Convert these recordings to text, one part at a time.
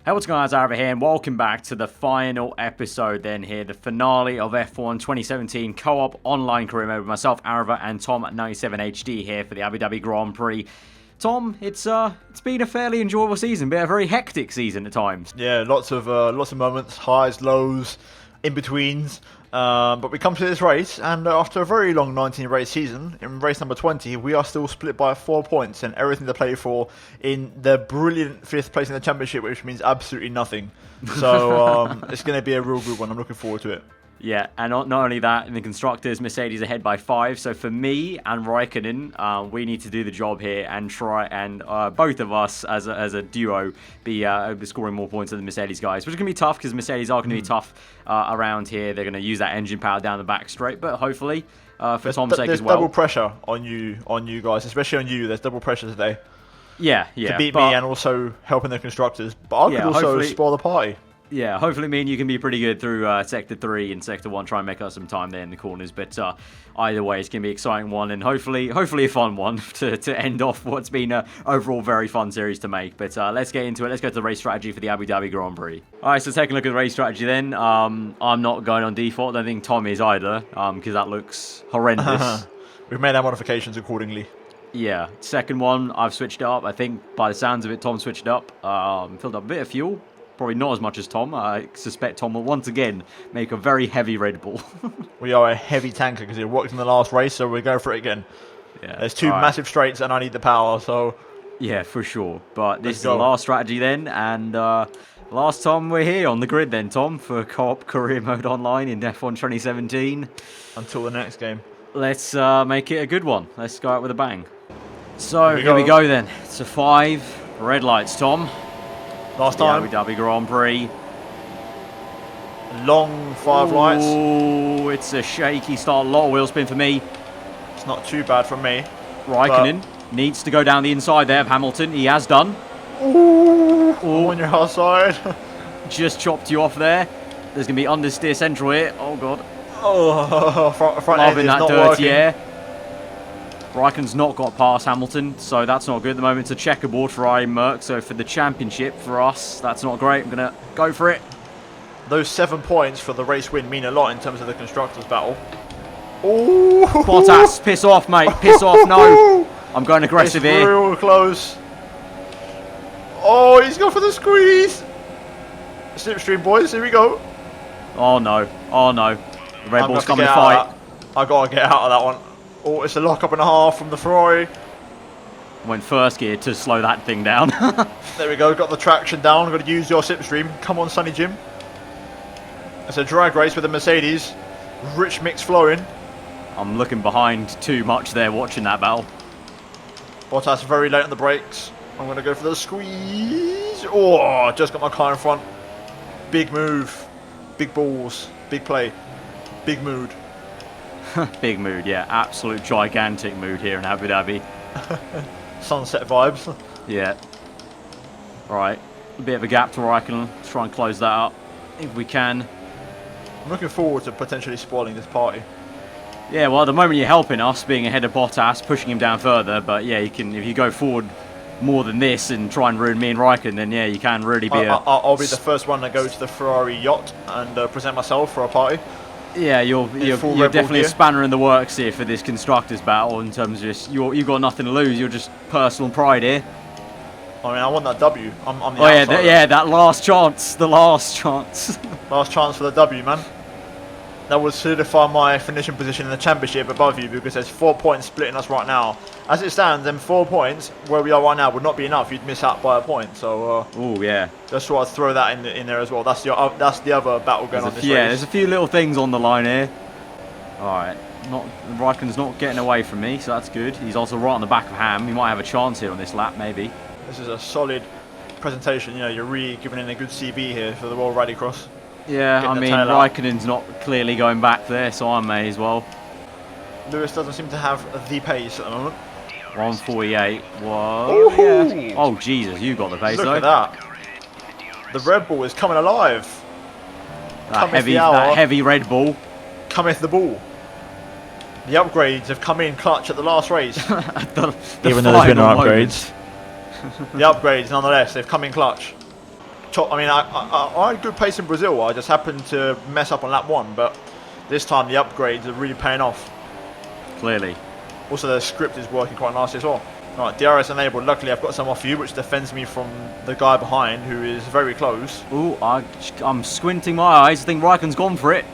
Hey, what's going on, aarava here, and welcome back to the final episode then here, the finale of F1 2017 co-op online career mode with myself, aarava, and Tom at 97HD here for the Abu Dhabi Grand Prix. Tom, it's been a fairly enjoyable season, but a very hectic season at times. Yeah, lots of moments, highs, lows, in-betweens. But we come to this race, and after a very long 19-race season, in race number 20, we are still split by 4 points and everything to play for in the brilliant 5th place in the championship, which means absolutely nothing. So it's going to be a real good one. I'm looking forward to it. Yeah, and not only that, in the constructors, Mercedes ahead by 5. So for me and Raikkonen, we need to do the job here and try and both of us as a duo be scoring more points than the Mercedes guys, which is going to be tough because Mercedes are going to be tough around here. They're going to use that engine power down the back straight, but hopefully for Tom's sake as well. There's double pressure on you guys, especially on you. There's double pressure today. Yeah. To beat me and also helping the constructors, but I could also spoil the party. Yeah, hopefully me and you can be pretty good through Sector 3 and Sector 1, try and make us some time there in the corners. But either way, it's going to be an exciting one and hopefully a fun one to end off what's been an overall very fun series to make. But let's get into it. Let's go to the race strategy for the Abu Dhabi Grand Prix. All right, so taking a look at the race strategy then. I'm not going on default. I don't think Tom is either because that looks horrendous. We've made our modifications accordingly. Yeah, second one, I've switched it up. I think by the sounds of it, Tom switched it up. Filled up a bit of fuel. Probably not as much as Tom. I suspect Tom will once again make a very heavy Red Bull. We are a heavy tanker because it worked in the last race, so we're going for it again. Yeah, there's two massive straights and I need the power, so... Yeah, for sure. But this is the last strategy then, and last time we're here on the grid then, Tom, for co-op career mode online in F1 2017. Until the next game. Let's make it a good one. Let's go out with a bang. So, here we go then. It's a 5 red lights, Tom. Last time. Abu Dhabi Grand Prix. Long 5 lights. Oh, it's a shaky start. A lot of wheel spin for me. It's not too bad from me. Raikkonen needs to go down the inside there of Hamilton. He has done. Ooh, on your outside. Just chopped you off there. There's going to be understeer central here. Oh, God. Oh, front end is not working. Air. Raikkonen's not got past Hamilton, so that's not good at the moment. It's a checkerboard for Merck, so for the championship, for us, that's not great. I'm going to go for it. Those 7 points for the race win mean a lot in terms of the Constructors' battle. Ooh. Bottas, piss off, mate. Piss off, no. I'm going aggressive it's here. Real close. Oh, he's going for the squeeze. Slipstream, boys, here we go. Oh, no. Oh, no. The Red Bull's coming to fight. I've got to get out of that one. Oh, it's a lock-up and a half from the Ferrari. Went first gear to slow that thing down. There we go, got the traction down. Got to use your slipstream. Come on, Sonny Jim. It's a drag race with the Mercedes. Rich mix flowing. I'm looking behind too much there watching that battle. Bottas very late on the brakes. I'm going to go for the squeeze. Oh, just got my car in front. Big move. Big balls. Big play. Big mood. Big mood, yeah. Absolute gigantic mood here in Abu Dhabi. Sunset vibes. Yeah. Alright. A bit of a gap to Raikkonen. Let's try and close that up if we can. I'm looking forward to potentially spoiling this party. Yeah, well, at the moment you're helping us, being ahead of Bottas, pushing him down further. But yeah, you can, if you go forward more than this and try and ruin me and Raikkonen, then yeah, you can really be I'll be the first one to go to the Ferrari yacht and present myself for a party. Yeah, you're definitely a spanner in the works here for this constructors battle in terms of just you've got nothing to lose. You're just personal pride here. I mean, I want that W. I'm the outsider. That last chance, the last chance. Last chance for the W, man. That would solidify my finishing position in the championship above you because there's 4 points splitting us right now. As it stands, then 4 points where we are right now would not be enough. You'd miss out by a point. So, oh yeah. Just sort of throw that in there as well. That's the other battle going on this race. Yeah, there's a few little things on the line here. All right, Raikkonen's not getting away from me, so that's good. He's also right on the back of Ham. He might have a chance here on this lap, maybe. This is a solid presentation. You know, you're really giving in a good CV here for the World Rallycross. Yeah, I mean, Raikkonen's not clearly going back there, so I may as well. Lewis doesn't seem to have the pace at the moment. 148. Whoa. Yeah. Oh, Jesus, you got the pace, Look at that. The Red Bull is coming alive. That heavy Red Bull. Cometh the ball. The upgrades have come in clutch at the last race. Even though there's been no upgrades. The upgrades, nonetheless, they've come in clutch. I mean, I had good pace in Brazil. I just happened to mess up on lap 1, but this time the upgrades are really paying off. Clearly. Also, the script is working quite nicely as well. Right, DRS enabled. Luckily, I've got some off you, which defends me from the guy behind, who is very close. Ooh, I'm squinting my eyes. I think Raikkonen's gone for it.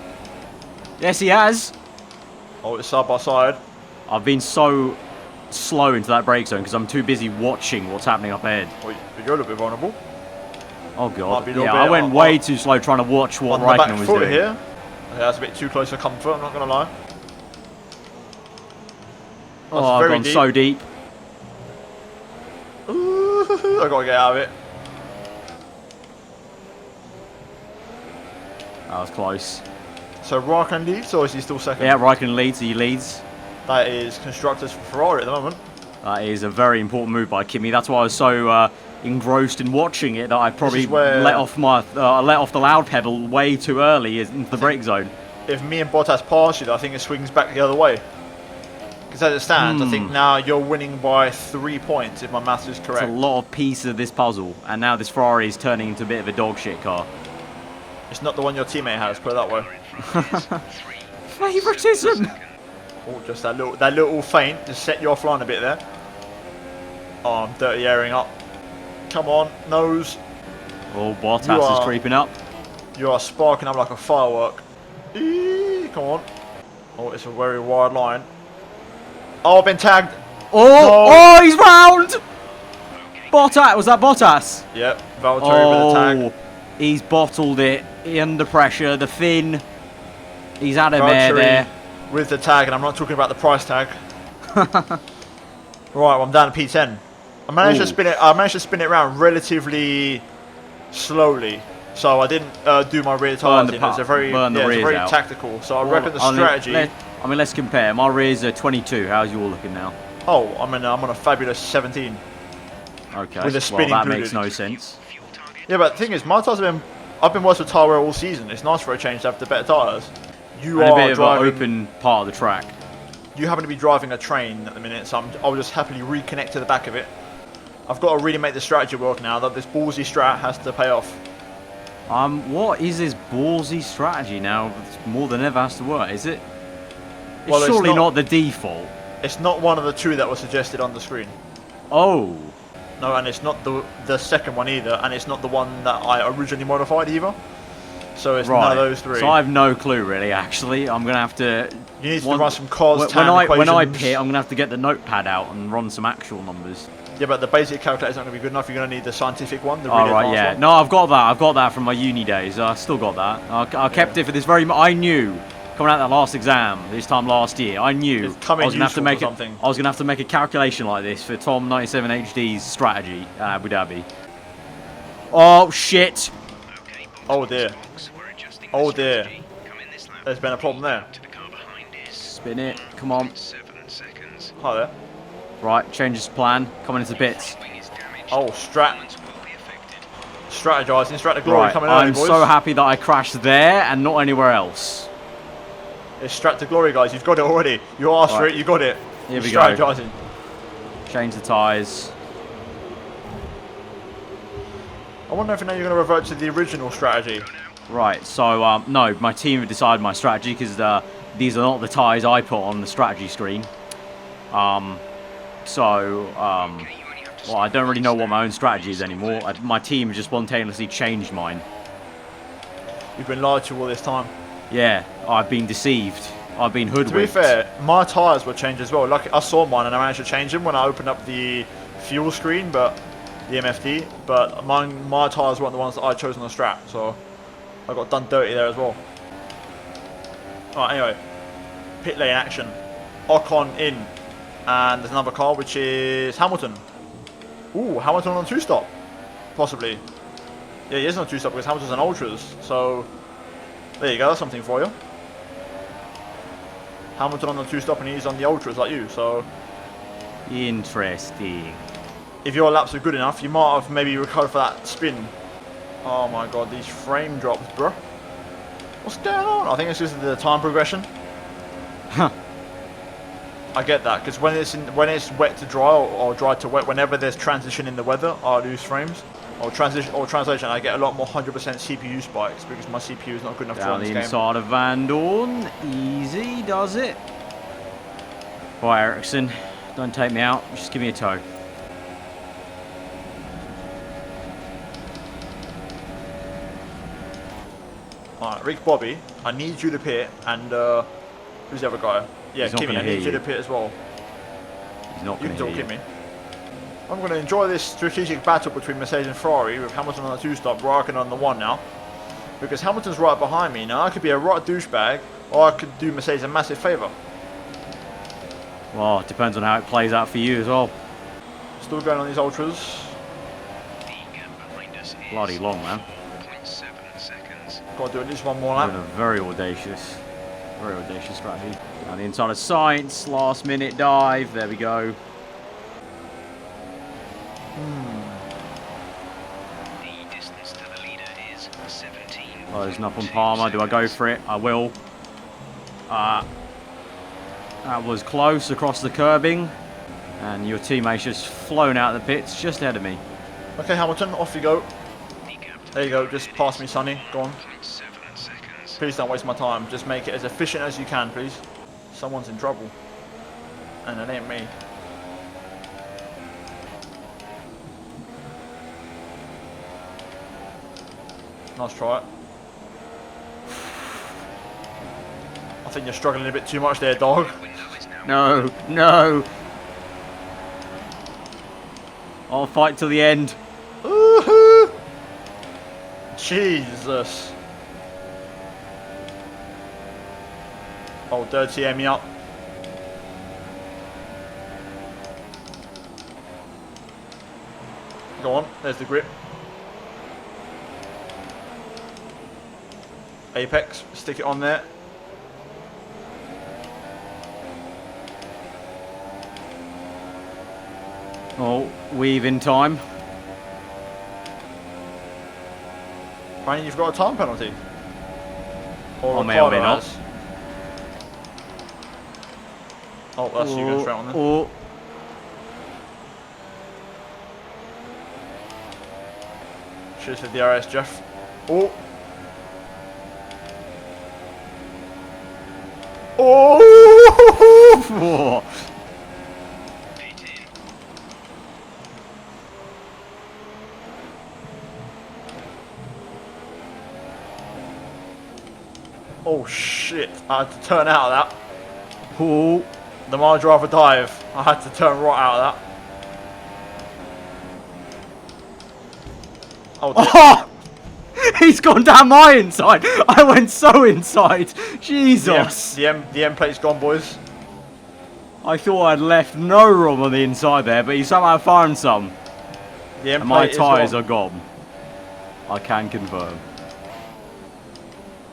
Yes, he has. Oh, it's side by side. I've been so slow into that brake zone because I'm too busy watching what's happening up ahead. Oh, you're a little bit vulnerable. Oh god. Yeah, I went way too slow trying to watch what Raikkonen was doing. Here. Okay, that's a bit too close for comfort, I'm not going to lie. Oh, I've gone so deep. Ooh, I got to get out of it. That was close. So Raikkonen leads, or is he still second? Yeah, Raikkonen leads. He leads. That is constructors for Ferrari at the moment. That is a very important move by Kimi. That's why I was so engrossed in watching it that I probably let off the loud pedal way too early into the brake zone. If me and Bottas pass you, I think it swings back the other way. Because as it stands, I think now you're winning by 3 points, if my maths is correct. It's a lot of pieces of this puzzle, and now this Ferrari is turning into a bit of a dog shit car. It's not the one your teammate has, put it that way. Favoritism! Oh, just that little feint to set you offline a bit there. Oh, I'm dirty airing up. Come on, nose. Oh, Bottas is creeping up. You are sparking up like a firework. Eee, come on. Oh, it's a very wide line. Oh, I've been tagged. Oh, he's round! Bottas, was that Bottas? Yep, Valtteri with the tag. He's bottled it under pressure. The fin, he's had him there. With the tag, and I'm not talking about the price tag. Right, well, I'm down to P10. I managed to spin it around relatively slowly, so I didn't do my rear tyres in. It's a very tactical. So I reckon the strategy. I mean, let's compare. My rears are 22. How's you all looking now? Oh, I'm on a fabulous 17. Okay, with a spin that included. Makes no sense. Yeah, but the thing is, my tyres I've been working with tyre wear all season. It's nice for a change to have the better tyres. You are a bit driving of an open part of the track. You happen to be driving a train at the minute, so I'll just happily reconnect to the back of it. I've got to really make the strategy work now. That this ballsy strat has to pay off. What is this ballsy strategy now? It's more than ever has to work, is it? Well, it's surely not the default. It's not one of the two that was suggested on the screen. Oh. No, and it's not the second one either, and it's not the one that I originally modified either. So it's none of those three. So I have no clue really. Actually, I'm gonna have to. You need to run some cos when I pit, I'm gonna have to get the notepad out and run some actual numbers. Yeah, but the basic calculator is not going to be good enough. You're going to need the scientific one. The really advanced one. No, I've got that. I've got that from my uni days. I still got that. I kept it for this very. I knew coming out of that last exam this time last year. I knew I was going to have to make I was going to have to make a calculation like this for Tom 97 HD's strategy at Abu Dhabi. Oh shit! Oh dear! Oh dear! There's been a problem there. Spin it. Come on. Hi there. Right, changes plan. Coming into bits. Oh, strategizing, strat to glory coming early, boys. I'm so happy that I crashed there and not anywhere else. It's strat to glory, guys. You've got it already. You asked for it. You got it. Here we go. Strategizing. Change the tyres. I wonder if now you're going to revert to the original strategy. Right. So no, my team have decided my strategy because these are not the tyres I put on the strategy screen. Well, I don't really know what my own strategy is anymore. My team has just spontaneously changed mine. You've been lied to all this time. Yeah, I've been deceived. I've been hoodwinked. To be fair, my tyres were changed as well. Like I saw mine and I managed to change them when I opened up the fuel screen, but the MFD. But my tyres weren't the ones that I chose on the strat, so I got done dirty there as well. Alright, anyway, pit lane action. Ocon in. And there's another car, which is Hamilton. Ooh, Hamilton on 2-stop. Possibly. Yeah, he is on 2-stop because Hamilton's on Ultras. So, there you go. That's something for you. Hamilton on the 2-stop and he's on the Ultras like you. So, interesting. If your laps are good enough, you might have maybe recovered for that spin. Oh my god, these frame drops, bro. What's going on? I think it's just the time progression. Huh. I get that because when it's wet to dry or dry to wet, whenever there's transition in the weather, I lose frames. Or translation, I get a lot more 100% CPU spikes because my CPU is not good enough to Down run this the game. inside of Van Dorn. Easy does it. Right, Ericsson. Don't take me out. Just give me a toe. Alright, Rick Bobby, I need you to pit, and who's the other guy? Yeah, Kimmy, I need you to pit as well. He's not You going can to talk hear you. Kimmy. I'm going to enjoy this strategic battle between Mercedes and Ferrari with Hamilton on the 2-stop, Raikkonen on the 1 now. Because Hamilton's right behind me. Now I could be a right douchebag, or I could do Mercedes a massive favour. Well, it depends on how it plays out for you as well. Still going on these ultras. Bloody long, man. Got to do at least one more Doing lap. a very audacious strategy. Down the inside of Sainz, last minute dive. There we go. The distance to the leader is 17. Closing up on Palmer. Do I go for it? I will. That was close across the curbing. And your teammate's just flown out of the pits just ahead of me. Okay, Hamilton, off you go. There you go, just pass me, Sonny. Go on. Please don't waste my time. Just make it as efficient as you can, please. Someone's in trouble. And it ain't me. Nice try. I think you're struggling a bit too much there, dog. No, no. I'll fight till the end. Woohoo! Jesus. Oh, dirty Emmy up. Go on, there's the grip. Apex, stick it on there. Oh, weave in time. Ryan, you've got a time penalty. Or may or may Ricardo not. has. Oh, that's you going straight on there. Oh, Cheers for the DRS, Jeff. Oh! Oh! oh. Oh shit, I had to turn out of that. Oh. The I'd rather dive. I had to turn right out of that. Oh, Oh! He's gone down my inside. I went so inside. Jesus. the M plate's gone, boys. I thought I'd left no room on the inside there, but he somehow found some. The M And my plate tyres is are gone. I can confirm.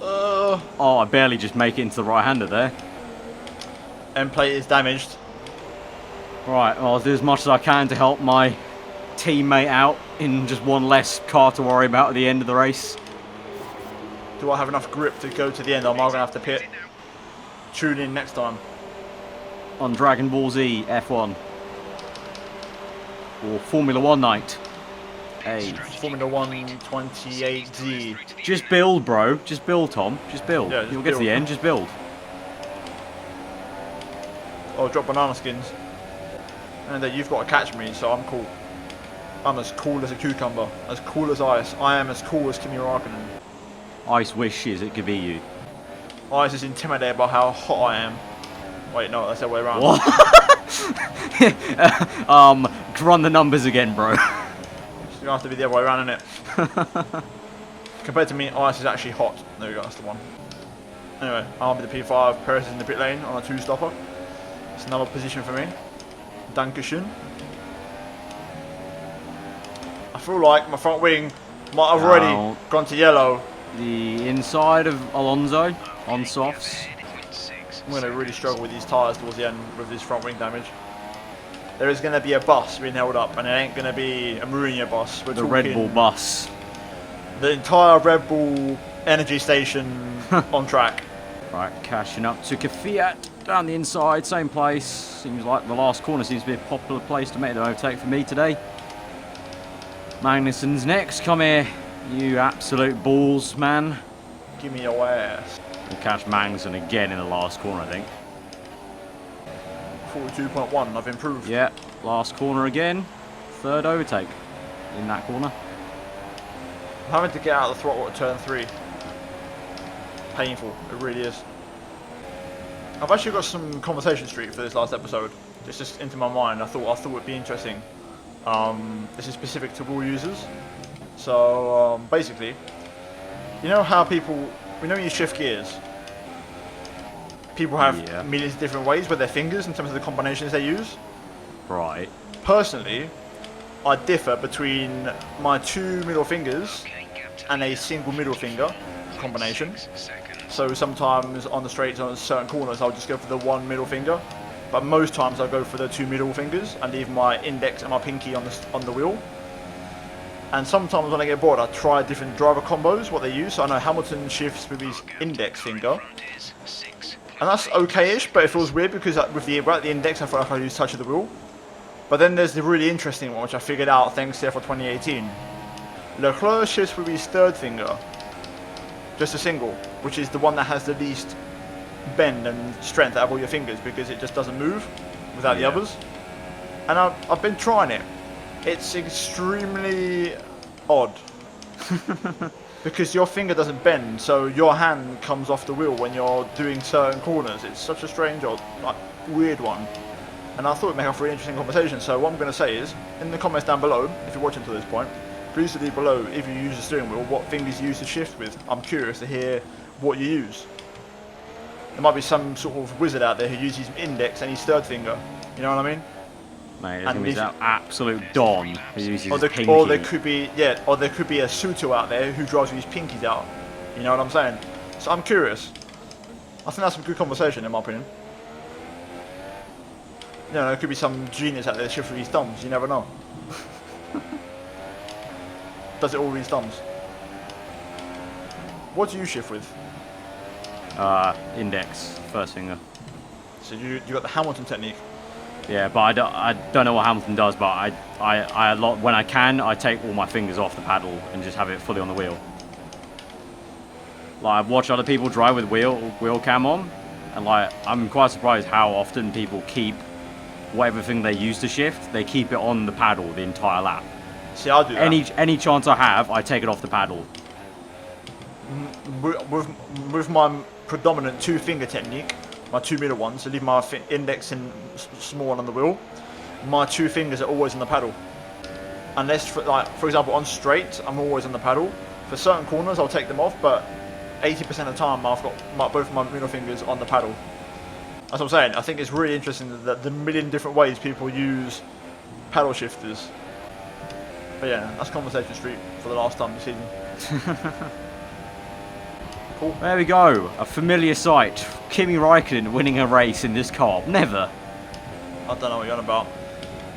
Oh, I barely just make it into the right-hander there. M plate is damaged. Right, well, I'll do as much as I can to help my teammate out in just one less car to worry about at the end of the race. Do I have enough grip to go to the end? Or am I going to have to pit? Tune in next time. On Dragon Ball Z F1. Or Formula 1 night. Hey. Formula 1 28Z. Just build, bro. Just build, Tom. Just build. Yeah, just You'll get to build. the end, just build. Oh, drop banana skins. And you've got to catch me, so I'm cool. I'm as cool as a cucumber. As cool as ice. I am as cool as Kimi Raikkonen. Ice wishes it could be you. Ice is intimidated by how hot I am. Wait, no, that's the other way around. What? Run the numbers again, bro. It's going to have to be the other way around, innit? Compared to me, ice is actually hot. There we go, that's the one. Anyway, I'll be the P5. Perez is in the pit lane on a 2-stopper. It's another position for me. Dankeschön. I feel like my front wing might have already gone to yellow. The inside of Alonso on softs. I'm going to really struggle with these tyres towards the end with this front wing damage. There is going to be a bus being held up, and it ain't going to be a Mourinho bus. We're The talking Red Bull bus. the entire Red Bull energy station on track. Right, cashing up to Kvyat down the inside, same place. Seems like the last corner seems to be a popular place to make the overtake for me today. Magnussen's next. Come here, you absolute balls, man. Give me your ass. We'll catch Magnussen again in the last corner, I think. 42.1, I've improved. Yeah, last corner again. Third overtake in that corner. I'm having to get out of the throttle at turn 3. Painful, it really is. I've actually got some conversation streak for this last episode. Just into my mind. I thought it'd be interesting. This is specific to all users. So basically, you know how when you shift gears, people have millions of different ways with their fingers in terms of the combinations they use. Right. Personally, I differ between my 2 middle fingers and a single middle finger combination. So sometimes on the straights, on certain corners, I'll just go for the 1 middle finger. But most times I'll go for the 2 middle fingers and leave my index and my pinky on the wheel. And sometimes when I get bored, I try different driver combos, what they use. So I know Hamilton shifts with his index finger. And that's okay-ish, but it feels weird because with the index, I feel like I use touch of the wheel. But then there's the really interesting one, which I figured out thanks to for 2018. Leclerc shifts with his 3rd finger. Just a single, which is the one that has the least bend and strength out of all your fingers because it just doesn't move without the others. And I've been trying it. It's extremely odd because your finger doesn't bend, so your hand comes off the wheel when you're doing certain corners. It's such a strange or weird one. And I thought it'd make a really interesting conversation. So what I'm going to say is, in the comments down below, if you're watching to this point, please leave below if you use the steering wheel, what fingers you use to shift with. I'm curious to hear what you use. There might be some sort of wizard out there who uses his index and his 3rd finger. You know what I mean? Mate, there's gonna be that absolute Don who uses his pinky. Or there could be a Suto out there who drives with his pinkies out. You know what I'm saying? So I'm curious. I think that's some good conversation in my opinion. You know, there could be some genius out there that shifts with his thumbs. You never know. Does it all with his thumbs? What do you shift with? Index, 1st finger. So you got the Hamilton technique. Yeah, but I don't know what Hamilton does, but I when I can, I take all my fingers off the paddle and just have it fully on the wheel. Like, I've watched other people drive with wheel cam on, and like, I'm quite surprised how often people keep whatever thing they use to shift, they keep it on the paddle the entire lap. See, I'll do that. Any chance I have, I take it off the paddle. With my predominant 2-finger technique, my 2 middle ones, so leave my index and small one on the wheel, my 2 fingers are always on the paddle. Unless, for example, on straight, I'm always on the paddle. For certain corners, I'll take them off, but 80% of the time, I've got both of my middle fingers on the paddle. That's what I'm saying. I think it's really interesting that the million different ways people use paddle shifters. But yeah, that's Conversation Street for the last time this season. Cool. There we go. A familiar sight. Kimi Raikkonen winning a race in this car. Never. I don't know what you're on about.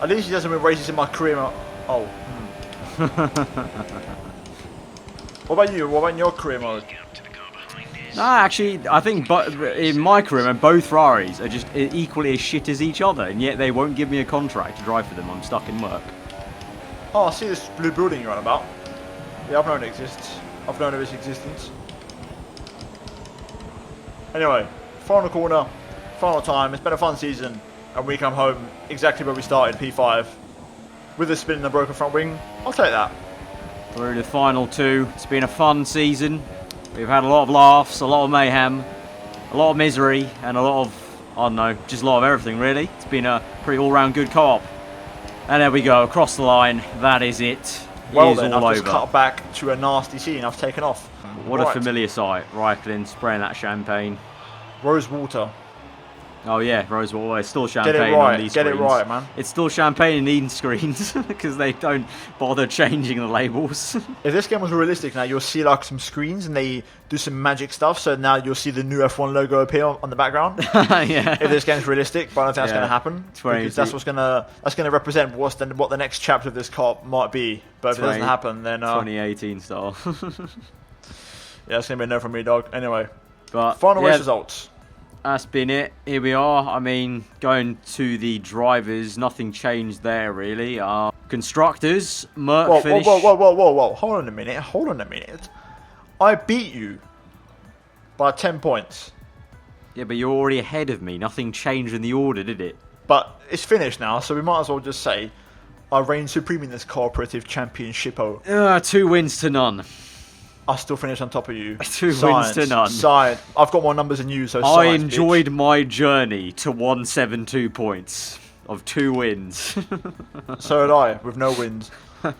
At least he doesn't win races in my career. Oh. What about you? What about in your career mode? No, actually, I think in my career, both Ferraris are just equally as shit as each other, and yet they won't give me a contract to drive for them. I'm stuck in work. Oh, I see this blue building you're on about. Yeah, I've known it exists. I've known of its existence. Anyway, final corner, final time. It's been a fun season, and we come home exactly where we started, P5. With a spin in the broken front wing, I'll take that. Through the final 2. It's been a fun season. We've had a lot of laughs, a lot of mayhem, a lot of misery, and a lot of, I don't know, just a lot of everything, really. It's been a pretty all-round good co-op. And there we go, across the line. That is it. Well then, I've just cut back to a nasty scene. I've taken off. What a familiar sight. Raikkonen spraying that champagne. Rose water. Oh yeah, rose water. It's still champagne on these screens. Get it right, man. It's still champagne in these screens because they don't bother changing the labels. If this game was realistic now, you'll see like some screens and they do some magic stuff. So now you'll see the new F1 logo appear on the background. Yeah. If this game's realistic, but I don't think that's going to happen. Because that's what's gonna represent what the next chapter of this cop might be. But if it doesn't happen, then 2018 style. Yeah, it's gonna be a no from me, dog. Anyway, but final race results. that's been it. Here we are. I mean, going to the drivers, nothing changed there really. Constructors, Merc finished. Whoa. Hold on a minute. I beat you by 10 points. Yeah, but you're already ahead of me. Nothing changed in the order, did it? But it's finished now, so we might as well just say I reign supreme in this cooperative championship. 2 wins to none. I still finish on top of you. 2 wins to none. Science. I've got more numbers than you, so I science, enjoyed bitch. my journey to 172 points of 2 wins. So did I, with no wins. But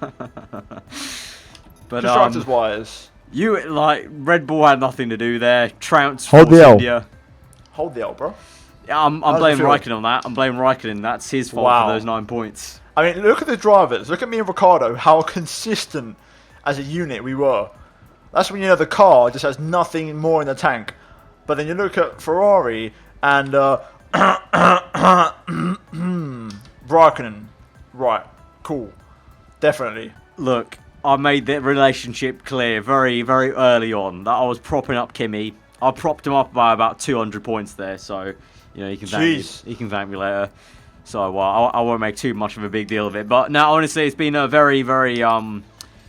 Constructors wise. you Red Bull had nothing to do there. Trounced Hold Force the L. India. Hold the L, bro. Yeah, I'm does it blaming feel? Raikkonen on that. I'm blaming Raikkonen. That's his fault Wow. for those 9 points. I mean, look at the drivers. Look at me and Ricardo, how consistent as a unit we were. That's when you know the car just has nothing more in the tank. But then you look at Ferrari and Raikkonen. Right, cool. Definitely. Look, I made that relationship clear very, very early on that I was propping up Kimi. I propped him up by about 200 points there, so you can thank me. Jeez. You can thank me later. So I won't make too much of a big deal of it. But no, honestly, it's been a very, very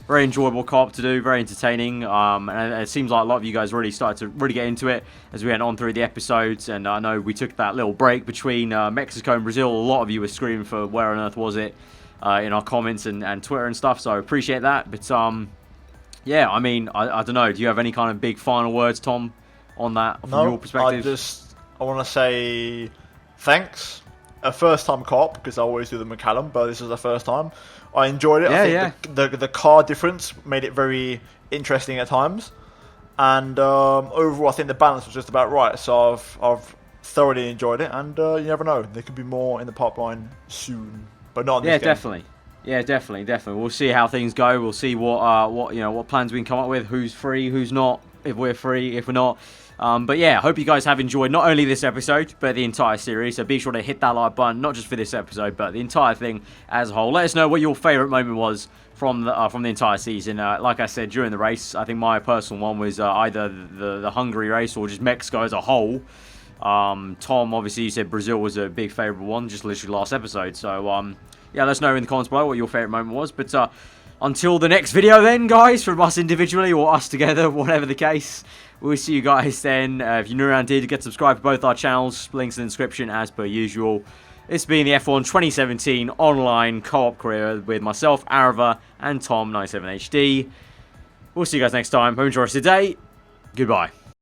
very enjoyable co-op to do, very entertaining. And it seems like a lot of you guys really started to really get into it as we went on through the episodes. And I know we took that little break between Mexico and Brazil. A lot of you were screaming for where on earth was it in our comments and Twitter and stuff. So I appreciate that. But yeah, I mean, I don't know. Do you have any kind of big final words, Tom, on that from your perspective? I want to say thanks. A first time co-op, because I always do the McLaren, but this was the first time. I enjoyed it. I think the car difference made it very interesting at times. And overall, I think the balance was just about right. So I've thoroughly enjoyed it. And you never know. There could be more in the pipeline soon. But not in this game. Definitely. Yeah, definitely. We'll see how things go. We'll see what plans we can come up with. Who's free, who's not. If we're free, if we're not. But yeah, I hope you guys have enjoyed not only this episode, but the entire series. So be sure to hit that like button, not just for this episode, but the entire thing as a whole. Let us know what your favourite moment was from the entire season. Like I said, during the race, I think my personal one was either the Hungary race or just Mexico as a whole. Tom, obviously, you said Brazil was a big favourite one, just literally last episode. So yeah, let us know in the comments below what your favourite moment was. But until the next video then, guys, from us individually or us together, whatever the case, we'll see you guys then. If you're new around here, get subscribed to both our channels. Links in the description as per usual. It's been the F1 2017 online co-op career with myself, Aarava, and Tom97HD. We'll see you guys next time. Hope you enjoy the rest of the day. Goodbye.